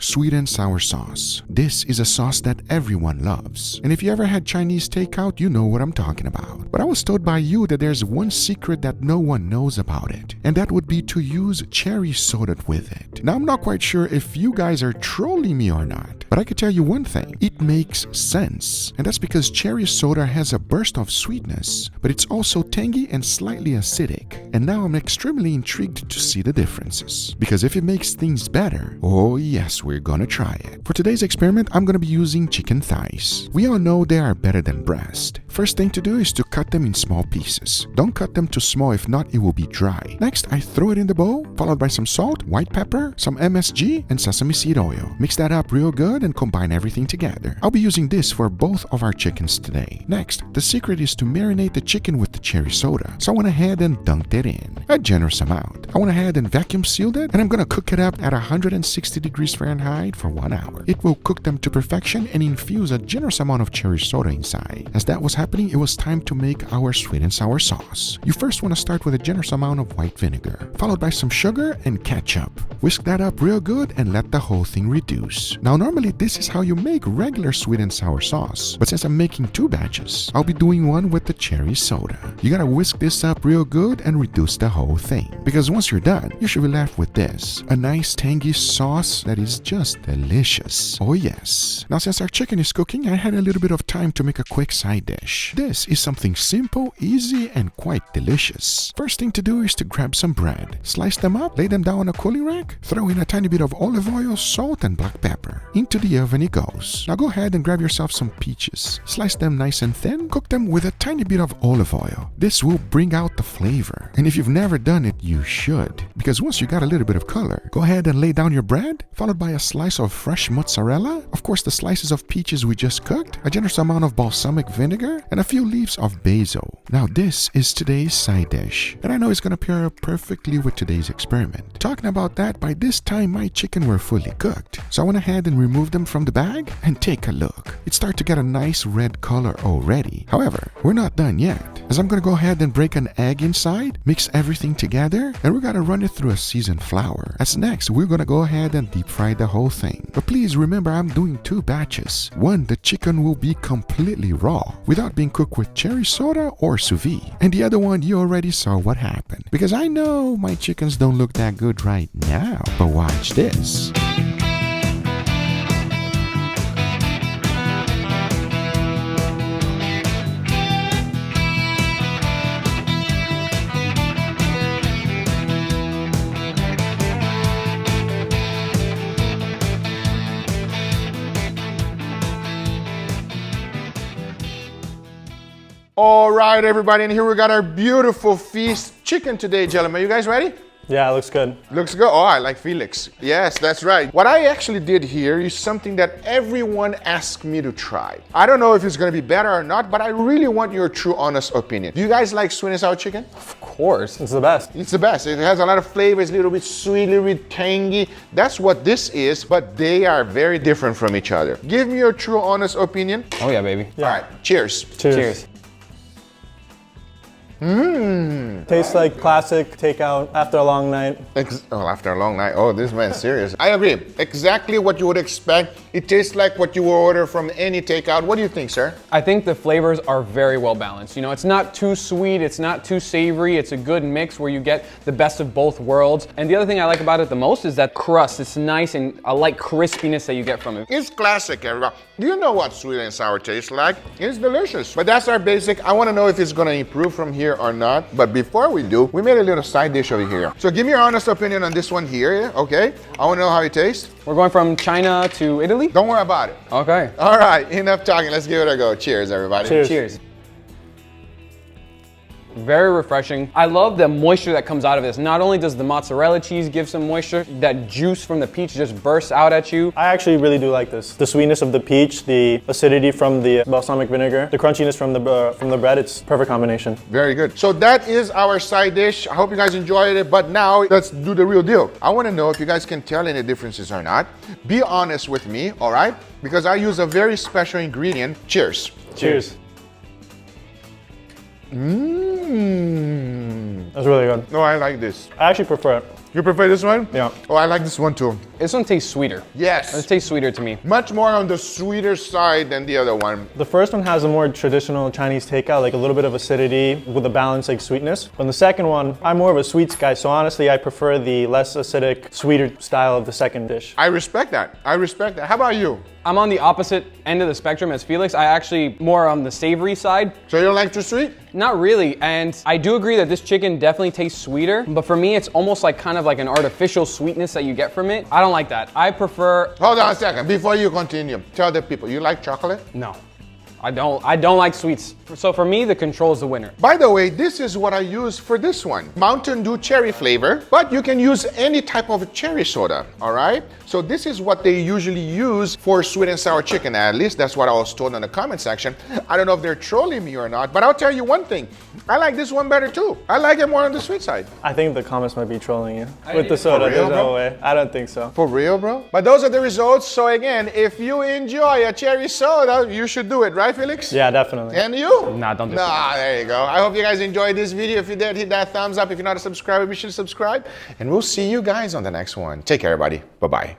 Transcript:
sweet and sour sauce. This is a sauce that everyone loves. And if you ever had Chinese takeout, you know what I'm talking about. But I was told by you that there's one secret that no one knows about it, and that would be to use cherry soda with it. Now, I'm not quite sure if you guys are trolling me or not, but I could tell you one thing. It makes sense. And that's because cherry soda has a burst of sweetness, but it's also tangy and slightly acidic. And now I'm extremely intrigued to see the differences. Because if it makes things better, oh yes, we're gonna try it. For today's experiment, I'm gonna be using chicken thighs. We all know they are better than breast. First thing to do is to cut them in small pieces. Don't cut them too small, if not it will be dry. Next, I throw it in the bowl, followed by some salt, white pepper, some MSG, and sesame seed oil. Mix that up real good and combine everything together. I'll be using this for both of our chickens today. Next, the secret is to marinate the chicken with the cherry soda. So I went ahead and dunked it in, a generous amount. I went ahead and vacuum sealed it, and I'm gonna cook it up at 160 degrees Fahrenheit for 1 hour. It will cook them to perfection and infuse a generous amount of cherry soda inside. As that was happening, it was time to make our sweet and sour sauce. You first want to start with a generous amount of white vinegar, followed by some sugar and ketchup. Whisk that up real good and let the whole thing reduce. Now, normally this is how you make regular sweet and sour sauce, but since I'm making 2 batches, I'll be doing one with the cherry soda. You gotta whisk this up real good and reduce the whole thing, because once you're done, you should be left with this, a nice tangy sauce that is just delicious. Oh yes. Now, since our chicken is cooking, I had a little bit of time to make a quick side dish. This is something simple, easy, and quite delicious. First thing to do is to grab some bread, slice them up, lay them down on a cooling rack, throw in a tiny bit of olive oil, salt, and black pepper. Into the oven it goes. Now go ahead and grab yourself some peaches. Slice them nice and thin, cook them with a tiny bit of olive oil. This will bring out the flavor. And if you've never done it, you should. Because once you got a little bit of color, go ahead and lay down your bread, followed by a slice of fresh mozzarella, of course the slices of peaches we just cooked, a generous amount of balsamic vinegar, and a few leaves of basil. Now this is today's side dish, and I know it's gonna pair perfectly with today's experiment. Talking about that, by this time my chicken were fully cooked, so I went ahead and removed them from the bag and take a look. It started to get a nice red color already. However, we're not done yet, as I'm gonna go ahead and break an egg inside, mix everything together, and we're gonna run it through a seasoned flour. As next, we're gonna go ahead and deep fry the whole thing. But please remember, I'm doing 2 batches. One, the chicken will be completely raw, without being cooked with cherry soda or sous vide. And the other one, you already saw what happened. Because I know my chickens don't look that good right now, but watch this. All right, everybody, and here we got our beautiful feast chicken today, gentlemen. You guys ready? Yeah, it looks good. Looks good. Oh, I like Felix. Yes, that's right. What I actually did here is something that everyone asked me to try. I don't know if it's going to be better or not, but I really want your true, honest opinion. Do you guys like sweet and sour chicken? Of course. It's the best. It's the best. It has a lot of flavors, a little bit sweet, a little bit tangy. That's what this is, but they are very different from each other. Give me your true, honest opinion. Oh yeah, baby. Yeah. All right, cheers. Cheers. Tastes like classic takeout after a long night. After a long night. Oh, this man's serious. I agree. Exactly what you would expect. It tastes like what you would order from any takeout. What do you think, sir? I think the flavors are very well balanced. You know, it's not too sweet, it's not too savory, it's a good mix where you get the best of both worlds. And the other thing I like about it the most is that crust. It's nice and I like crispiness that you get from it. It's classic, everybody. Do you know what sweet and sour tastes like? It's delicious. But that's our basic. I want to know if it's going to improve from here or not. But before we do, we made a little side dish over here. So give me your honest opinion on this one here, okay? I want to know how it tastes. We're going from China to Italy? Don't worry about it. Okay. All right, enough talking. Let's give it a go. Cheers, everybody. Cheers. Cheers. Very refreshing. I love the moisture that comes out of this. Not only does the mozzarella cheese give some moisture, that juice from the peach just bursts out at you. I actually really do like this. The sweetness of the peach, the acidity from the balsamic vinegar, the crunchiness from the bread, it's perfect combination. Very good. So that is our side dish. I hope you guys enjoyed it, but now let's do the real deal. I want to know if you guys can tell any differences or not. Be honest with me, all right? Because I use a very special ingredient. Cheers. Cheers. That's really good. No, I like this. I actually prefer it. You prefer this one? Yeah. Oh, I like this one too. This one tastes sweeter. Yes. It tastes sweeter to me. Much more on the sweeter side than the other one. The first one has a more traditional Chinese takeout, like a little bit of acidity with a balanced like sweetness. But the second one, I'm more of a sweets guy, so honestly, I prefer the less acidic, sweeter style of the second dish. I respect that. I respect that. How about you? I'm on the opposite end of the spectrum as Felix. I actually more on the savory side. So you don't like too sweet? Not really, and I do agree that this chicken definitely tastes sweeter, but for me it's almost like kind of like an artificial sweetness that you get from it. I don't like that. I prefer... Hold on a second, before you continue, tell the people, you like chocolate? No, I don't like sweets. So for me, the control is the winner. By the way, this is what I use for this one. Mountain Dew cherry flavor, but you can use any type of cherry soda, all right? So this is what they usually use for sweet and sour chicken. At least that's what I was told in the comment section. I don't know if they're trolling me or not, but I'll tell you one thing. I like this one better too. I like it more on the sweet side. I think the comments might be trolling you with the soda. For real, There's bro? no way. I don't think so. For real, bro? But those are the results. So again, if you enjoy a cherry soda, you should do it, right, Felix? Yeah, definitely. And you? Nah, don't do it. Nah, there you go. I hope you guys enjoyed this video. If you did, hit that thumbs up. If you're not a subscriber, be sure to subscribe. And we'll see you guys on the next one. Take care, everybody. Bye-bye.